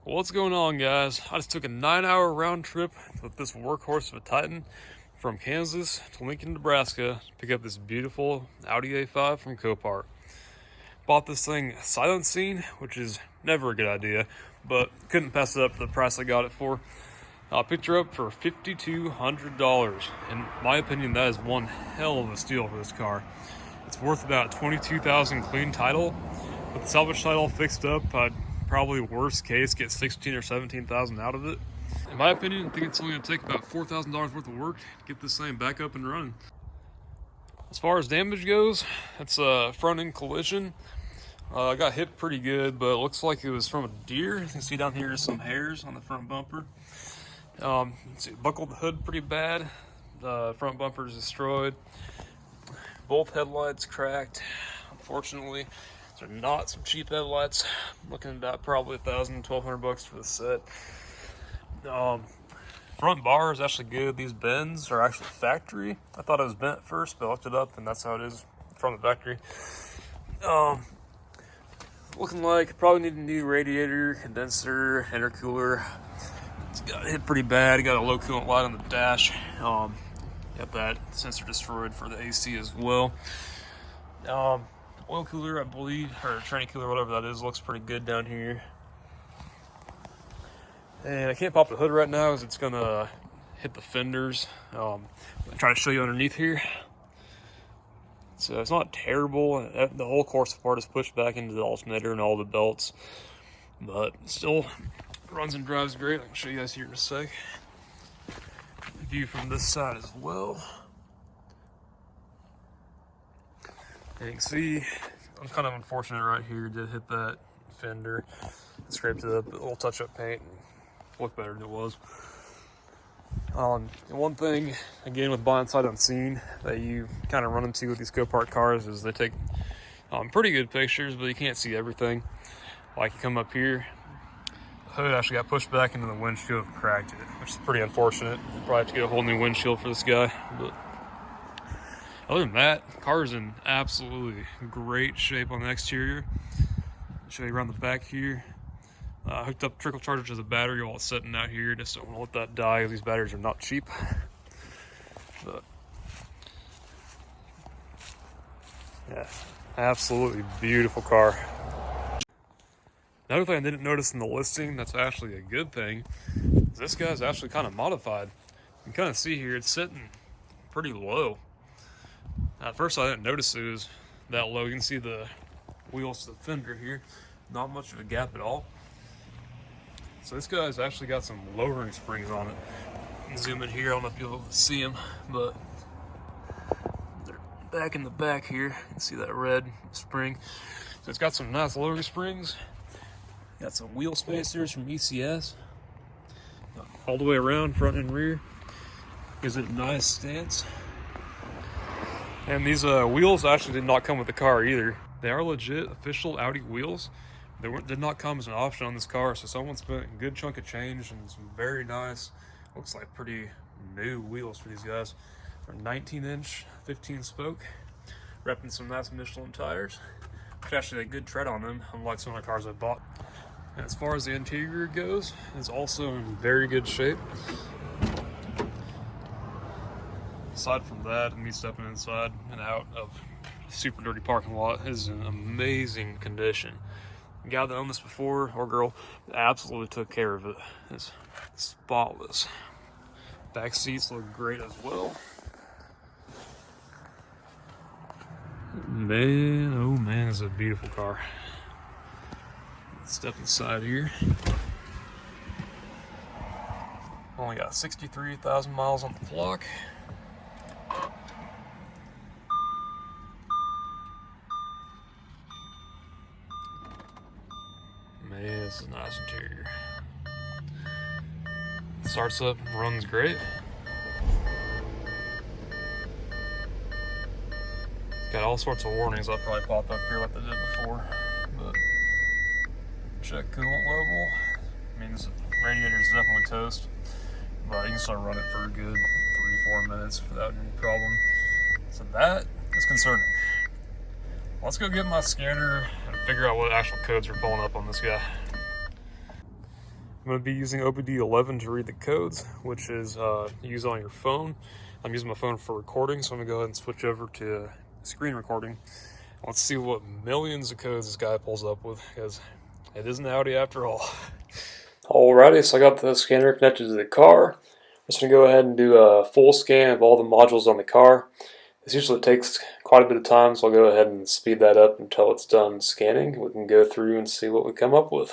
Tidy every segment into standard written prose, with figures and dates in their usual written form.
What's going on, guys? I just took a 9-hour round trip with this workhorse of a Titan from Kansas to Lincoln, Nebraska to pick up this beautiful Audi A5 from Copart. Bought this thing sight unseen, which is never a good idea, but couldn't pass it up for the price I got it for. I picked her up for $5,200. In my opinion, that is one hell of a steal for this car. It's worth about $22,000 clean title. With the salvage title fixed up, I'd probably worst case get $16,000 or $17,000 out of it. In my opinion, I think it's only going to take about $4,000 worth of work to get this thing back up and running. As far as damage goes, it's a front end collision. I got hit pretty good, but it looks like it was from a deer. You can see down here some hairs on the front bumper. Buckled the hood pretty bad. The front bumper is destroyed. Both headlights cracked, unfortunately. These are not some cheap headlights. I'm looking at about probably $1,000, $1,200 for the set. Front bar is actually good. These bends are actually factory. I thought it was bent at first, but I looked it up and that's how it is from the factory. Looking like probably need a new radiator, condenser, intercooler. It's got hit pretty bad. Got a low coolant light on the dash. Got that sensor destroyed for the AC as well. Oil cooler, I believe, or tranny cooler, whatever that is, looks pretty good down here. And I can't pop the hood right now because it's gonna hit the fenders. I'll try to show you underneath here. So it's not terrible. The whole course part is pushed back into the alternator and all the belts, but still runs and drives great. I can show you guys here in a sec. View from this side as well. And you can see I'm kind of unfortunate right here. Did hit that fender, scraped it up, a little touch-up paint, and looked better than it was. And one thing, again, with buying sight unseen, that you kind of run into with these Copart cars is they take pretty good pictures, but you can't see everything. Like you come up here, the hood actually got pushed back into the windshield and cracked it, which is pretty unfortunate. Probably have to get a whole new windshield for this guy. But other than that, the car's in absolutely great shape on the exterior. I'll show you around the back here. Hooked up trickle charger to the battery while it's sitting out here. Just don't want to let that die. These batteries are not cheap. But yeah, absolutely beautiful car. Another thing I didn't notice in the listing that's actually a good thing is this guy's actually kind of modified. You can kind of see here it's sitting pretty low. At first I didn't notice it was that low. You can see the wheels to the fender here. Not much of a gap at all. So this guy's actually got some lowering springs on it. You can zoom in here, I don't know if you'll be able to see them, but they're back in the back here. You can see that red spring. So it's got some nice lowering springs. Got some wheel spacers from ECS. All the way around, front and rear. Gives it a nice stance. And these wheels actually did not come with the car either. They are legit official Audi wheels. They did not come as an option on this car, so someone spent a good chunk of change and some very nice, looks like pretty new wheels for these guys. They're 19-inch, 15-spoke, repping some nice Michelin tires, which actually had good tread on them, unlike some of the cars I bought. And as far as the interior goes, it's also in very good shape. Aside from that, and me stepping inside and out of a super dirty parking lot, is in amazing condition. The guy that owned this before, or girl, absolutely took care of it. It's spotless. Back seats look great as well. Man, oh man, it's a beautiful car. Let's step inside here. Only got 63,000 miles on the clock. Man, this is a nice interior. Starts up, runs great. Got all sorts of warnings I'll probably pop up here like they did before. But check coolant level. I mean, this radiator is definitely toast, but you can start running for a good 3-4 minutes without any problem. So that is concerning. Let's go get my scanner and figure out what actual codes are pulling up on this guy. I'm going to be using OBD11 to read the codes, which is used on your phone. I'm using my phone for recording, so I'm going to go ahead and switch over to screen recording. Let's see what millions of codes this guy pulls up with, because it is an Audi after all. Alrighty, so I got the scanner connected to the car. I'm just going to go ahead and do a full scan of all the modules on the car. This usually takes quite a bit of time, so I'll go ahead and speed that up until it's done scanning. We can go through and see what we come up with.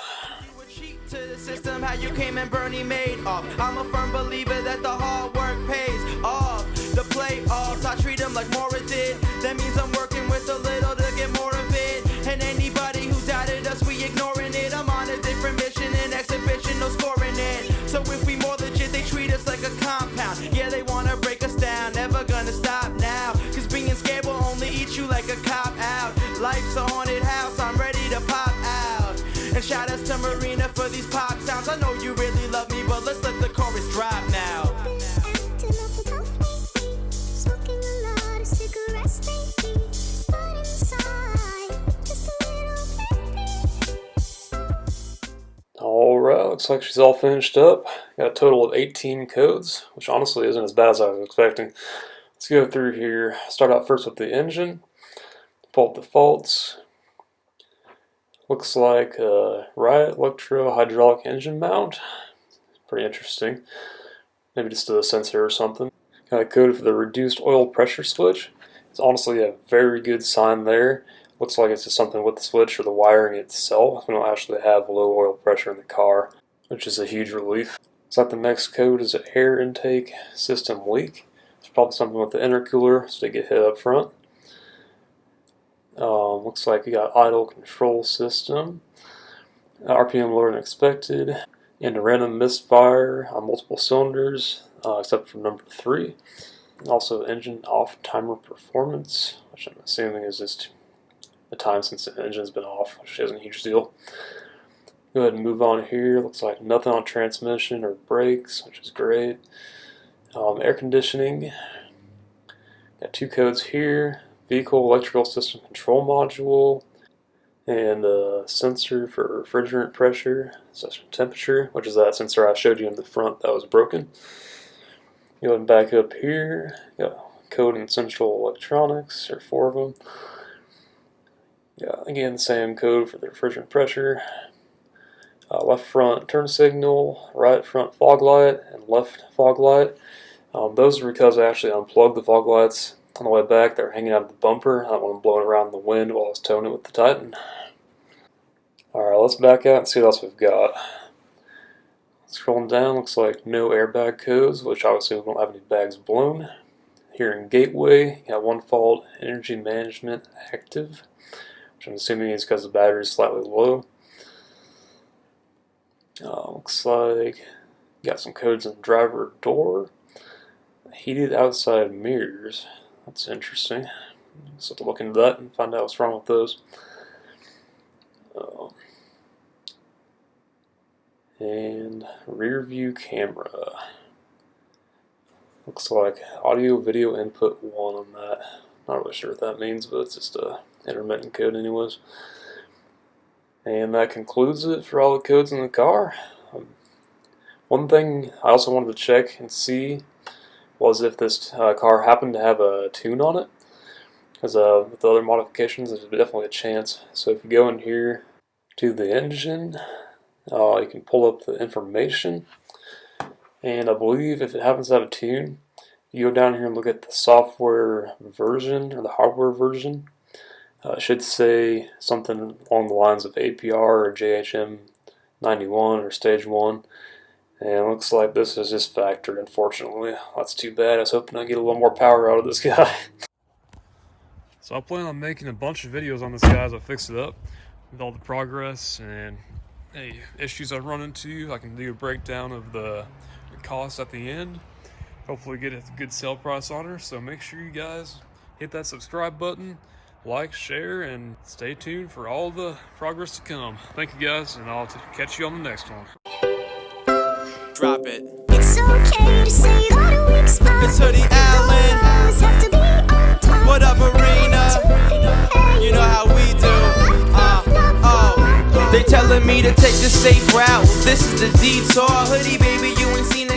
To the system, how you came and Bernie made off. I'm a firm believer that the hard work pays off. The playoffs, I treat them like Mora did. That means I'm working with a little to get more of it. And anybody who doubted us, we ignoring it. I'm on a different mission, an exhibition, no scoring it. So if we more legit, they treat us like a compound. Yeah, they wanna break us down, never gonna stop now. Cause being scared will only eat you like a cop out. Life's a haunted house, I'm ready to pop out. And shout outs to Marina for these pop sounds. I know you really love me, but let's let the chorus drop now. Alright, looks like she's all finished up. Got a total of 18 codes, which honestly isn't as bad as I was expecting. Let's go through here. Start out first with the engine. Pull up the faults. Looks like a Riot electro-hydraulic engine mount. Pretty interesting. Maybe just a sensor or something. Got a code for the reduced oil pressure switch. It's honestly a very good sign there. Looks like it's just something with the switch or the wiring itself. We don't actually have low oil pressure in the car, which is a huge relief. So the next code is an air intake system leak. It's probably something with the intercooler, so they get hit up front. Looks like you got idle control system, RPM lower than expected, and a random misfire on multiple cylinders, except for number 3. And also engine off timer performance, which I'm assuming is just the time since the engine's been off, which isn't a huge deal. Go ahead and move on here. Looks like nothing on transmission or brakes, which is great. Air conditioning. Got 2 codes here. Vehicle electrical system control module, and a sensor for refrigerant pressure, sensor temperature, which is that sensor I showed you in the front that was broken. Go ahead and back up here. Got code in central electronics, or 4 of them. Yeah, again, the same code for the refrigerant pressure. Left front turn signal, right front fog light, and left fog light. Those are because I actually unplugged the fog lights on the way back. They're hanging out of the bumper. I don't want them blowing around in the wind while I was towing it with the Titan. Alright, let's back out and see what else we've got. Scrolling down, looks like no airbag codes, which obviously we don't have any bags blown. Here in Gateway, got 1 fault, energy management active, which I'm assuming is because the battery is slightly low. Looks like got some codes in driver door, heated outside mirrors. That's interesting. Let's have to look into that and find out what's wrong with those. And rear view camera. Looks like audio video input 1 on that. Not really sure what that means, but it's just a intermittent code anyways. And that concludes it for all the codes in the car. One thing I also wanted to check and see was if this car happened to have a tune on it, because with the other modifications there's definitely a chance. So if you go in here to the engine, you can pull up the information, and I believe if it happens to have a tune, you go down here and look at the software version or the hardware version. It should say something along the lines of APR or JHM 91 or stage 1. And it looks like this is just factored, unfortunately. That's too bad. I was hoping I'd get a little more power out of this guy. So I plan on making a bunch of videos on this guy as I fix it up, with all the progress and any issues I run into. I can do a breakdown of the cost at the end. Hopefully get a good sale price on her. So make sure you guys hit that subscribe button, like, share, and stay tuned for all the progress to come. Thank you guys, and I'll catch you on the next one. Drop it. It's okay to say that a weak spot. It's Hoodie Allen. What up, Arena? You know how we do. They telling me to take the safe route. This is the detour. Hoodie baby, you ain't seen